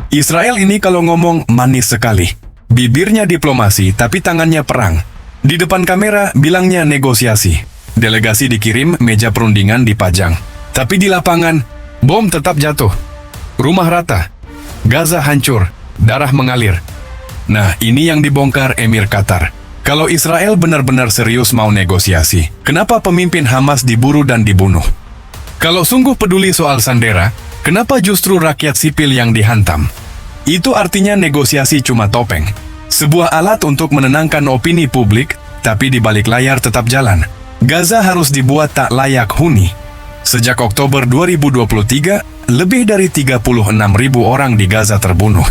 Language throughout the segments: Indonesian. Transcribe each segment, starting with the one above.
Israel ini kalau ngomong manis sekali. Bibirnya diplomasi, tapi tangannya perang. Di depan kamera bilangnya negosiasi. Delegasi dikirim, meja perundingan dipajang. Tapi di lapangan, bom tetap jatuh. Rumah rata. Gaza hancur. Darah mengalir. Nah, ini yang dibongkar Emir Qatar. Kalau Israel benar-benar serius mau negosiasi, kenapa pemimpin Hamas diburu dan dibunuh? Kalau sungguh peduli soal Sandera, kenapa justru rakyat sipil yang dihantam? Itu artinya negosiasi cuma topeng. Sebuah alat untuk menenangkan opini publik, tapi di balik layar tetap jalan. Gaza harus dibuat tak layak huni. Sejak Oktober 2023, lebih dari 36.000 orang di Gaza terbunuh.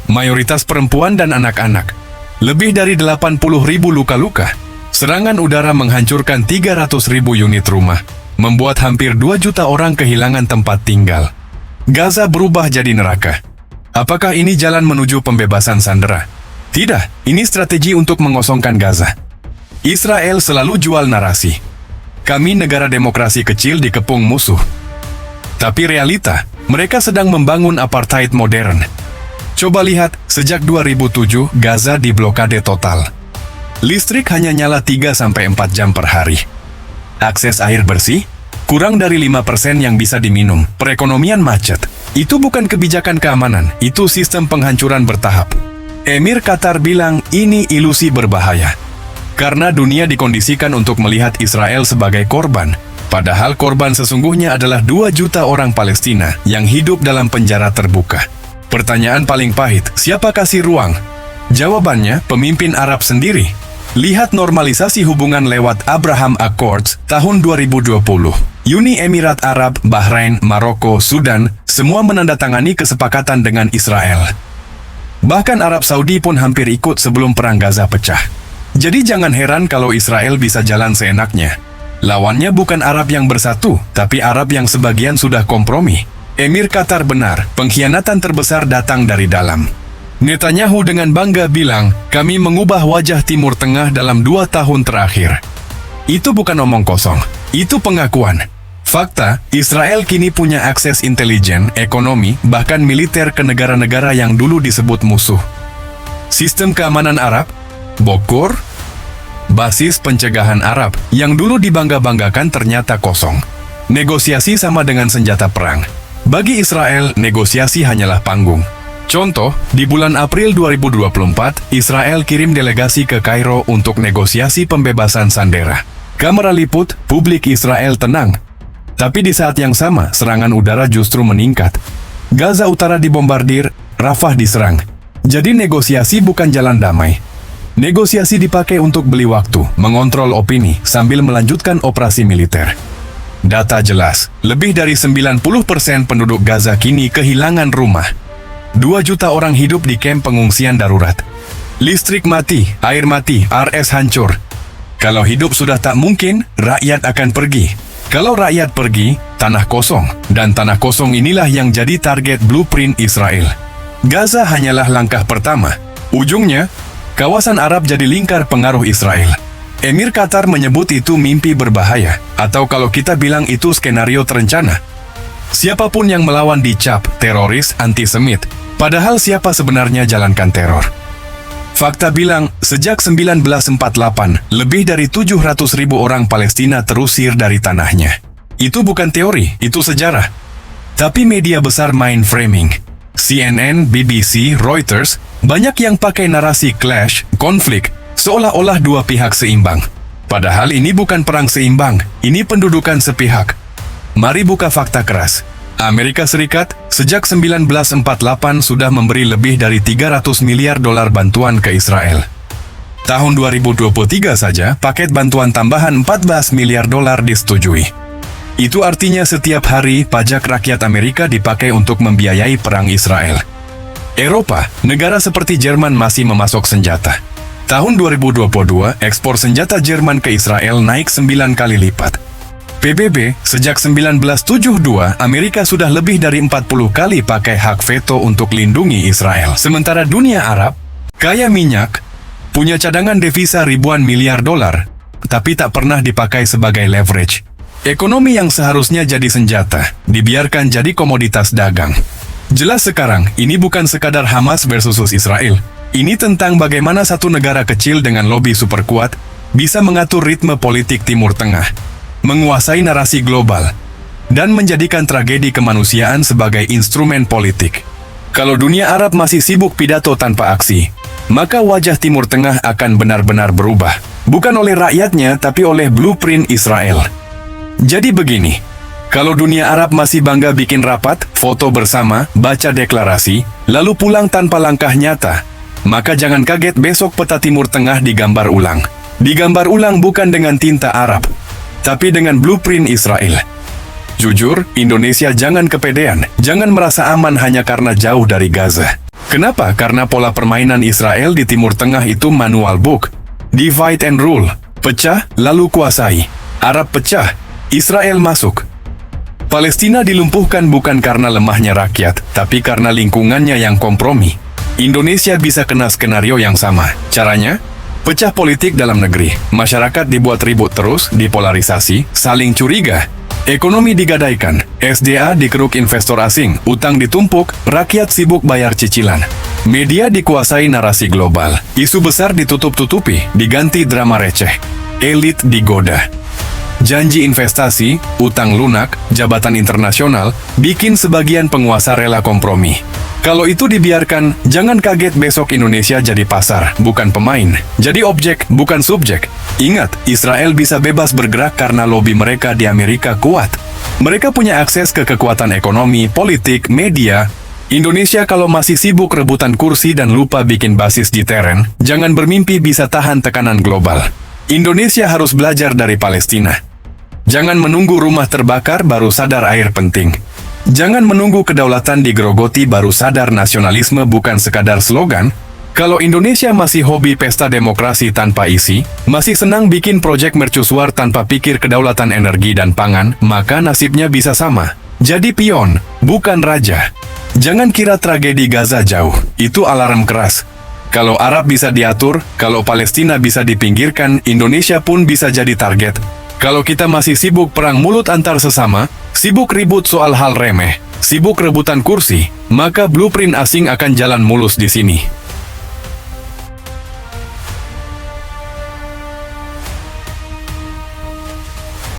Mayoritas perempuan dan anak-anak. Lebih dari 80.000 luka-luka. Serangan udara menghancurkan 300.000 unit rumah, membuat hampir 2 juta orang kehilangan tempat tinggal. Gaza berubah jadi neraka. Apakah ini jalan menuju pembebasan sandera? Tidak, ini strategi untuk mengosongkan Gaza. Israel selalu jual narasi. Kami negara demokrasi kecil dikepung musuh. Tapi realita, mereka sedang membangun apartheid modern. Coba lihat, sejak 2007, Gaza diblokade total. Listrik hanya nyala 3-4 jam per hari. Akses air bersih, kurang dari 5% yang bisa diminum. Perekonomian macet. Itu bukan kebijakan keamanan, itu sistem penghancuran bertahap. Emir Qatar bilang ini ilusi berbahaya. Karena dunia dikondisikan untuk melihat Israel sebagai korban. Padahal korban sesungguhnya adalah 2 juta orang Palestina yang hidup dalam penjara terbuka. Pertanyaan paling pahit, siapa kasih ruang? Jawabannya, pemimpin Arab sendiri. Lihat normalisasi hubungan lewat Abraham Accords tahun 2020. Uni Emirat Arab, Bahrain, Maroko, Sudan, semua menandatangani kesepakatan dengan Israel. Bahkan Arab Saudi pun hampir ikut sebelum perang Gaza pecah. Jadi jangan heran kalau Israel bisa jalan seenaknya. Lawannya bukan Arab yang bersatu, tapi Arab yang sebagian sudah kompromi. Emir Qatar benar, pengkhianatan terbesar datang dari dalam. Netanyahu dengan bangga bilang, kami mengubah wajah Timur Tengah dalam 2 tahun terakhir. Itu bukan omong kosong, itu pengakuan. Fakta, Israel kini punya akses intelijen, ekonomi, bahkan militer ke negara-negara yang dulu disebut musuh. Sistem keamanan Arab, Bokor, basis pencegahan Arab, yang dulu dibangga-banggakan ternyata kosong. Negosiasi sama dengan senjata perang. Bagi Israel, negosiasi hanyalah panggung. Contoh, di bulan April 2024, Israel kirim delegasi ke Kairo untuk negosiasi pembebasan sandera. Kamera liput, publik Israel tenang. Tapi di saat yang sama, serangan udara justru meningkat. Gaza Utara dibombardir, Rafah diserang. Jadi negosiasi bukan jalan damai. Negosiasi dipakai untuk beli waktu, mengontrol opini, sambil melanjutkan operasi militer. Data jelas, lebih dari 90% penduduk Gaza kini kehilangan rumah. 2 juta orang hidup di kamp pengungsian darurat. Listrik mati, air mati, RS hancur. Kalau hidup sudah tak mungkin, rakyat akan pergi. Kalau rakyat pergi, tanah kosong. Dan tanah kosong inilah yang jadi target blueprint Israel. Gaza hanyalah langkah pertama. Ujungnya, kawasan Arab jadi lingkar pengaruh Israel. Emir Qatar menyebut itu mimpi berbahaya, atau kalau kita bilang itu skenario terencana. Siapapun yang melawan dicap teroris, antisemit. Padahal siapa sebenarnya jalankan teror? Fakta bilang, sejak 1948, lebih dari 700.000 orang Palestina terusir dari tanahnya. Itu bukan teori, itu sejarah. Tapi media besar main framing. CNN, BBC, Reuters, banyak yang pakai narasi clash, konflik, seolah-olah dua pihak seimbang. Padahal ini bukan perang seimbang, ini pendudukan sepihak. Mari buka fakta keras. Amerika Serikat sejak 1948 sudah memberi lebih dari 300 miliar dolar bantuan ke Israel. Tahun 2023 saja, paket bantuan tambahan 14 miliar dolar disetujui. Itu artinya setiap hari pajak rakyat Amerika dipakai untuk membiayai perang Israel. Eropa, negara seperti Jerman masih memasok senjata. Tahun 2022, ekspor senjata Jerman ke Israel naik 9 kali lipat. PBB, sejak 1972, Amerika sudah lebih dari 40 kali pakai hak veto untuk lindungi Israel. Sementara dunia Arab, kaya minyak, punya cadangan devisa ribuan miliar dolar, tapi tak pernah dipakai sebagai leverage. Ekonomi yang seharusnya jadi senjata, dibiarkan jadi komoditas dagang. Jelas sekarang, ini bukan sekadar Hamas versus Israel. Ini tentang bagaimana satu negara kecil dengan lobi super kuat bisa mengatur ritme politik Timur Tengah, menguasai narasi global, dan menjadikan tragedi kemanusiaan sebagai instrumen politik. Kalau dunia Arab masih sibuk pidato tanpa aksi, maka wajah Timur Tengah akan benar-benar berubah. Bukan oleh rakyatnya, tapi oleh blueprint Israel. Jadi begini, kalau dunia Arab masih bangga bikin rapat, foto bersama, baca deklarasi, lalu pulang tanpa langkah nyata, maka jangan kaget besok peta Timur Tengah digambar ulang. Digambar ulang bukan dengan tinta Arab, tapi dengan blueprint Israel. Jujur, Indonesia jangan kepedean, jangan merasa aman hanya karena jauh dari Gaza. Kenapa? Karena pola permainan Israel di Timur Tengah itu manual book. Divide and rule, pecah lalu kuasai. Arab pecah, Israel masuk. Palestina dilumpuhkan bukan karena lemahnya rakyat, tapi karena lingkungannya yang kompromi. Indonesia bisa kena skenario yang sama. Caranya? Pecah politik dalam negeri. Masyarakat dibuat ribut terus, dipolarisasi, saling curiga. Ekonomi digadaikan, SDA dikeruk investor asing, utang ditumpuk, rakyat sibuk bayar cicilan. Media dikuasai narasi global. Isu besar ditutup-tutupi, diganti drama receh. Elit digoda. Janji investasi, utang lunak, jabatan internasional, bikin sebagian penguasa rela kompromi. Kalau itu dibiarkan, jangan kaget besok Indonesia jadi pasar, bukan pemain. Jadi objek, bukan subjek. Ingat, Israel bisa bebas bergerak karena lobi mereka di Amerika kuat. Mereka punya akses ke kekuatan ekonomi, politik, media. Indonesia kalau masih sibuk rebutan kursi dan lupa bikin basis di teren, jangan bermimpi bisa tahan tekanan global. Indonesia harus belajar dari Palestina. Jangan menunggu rumah terbakar baru sadar air penting. Jangan menunggu kedaulatan digerogoti baru sadar nasionalisme bukan sekadar slogan. Kalau Indonesia masih hobi pesta demokrasi tanpa isi, masih senang bikin proyek mercusuar tanpa pikir kedaulatan energi dan pangan, maka nasibnya bisa sama. Jadi pion, bukan raja. Jangan kira tragedi Gaza jauh, itu alarm keras. Kalau Arab bisa diatur, kalau Palestina bisa dipinggirkan, Indonesia pun bisa jadi target. Kalau kita masih sibuk perang mulut antar sesama, sibuk ribut soal hal remeh, sibuk rebutan kursi, maka blueprint asing akan jalan mulus di sini.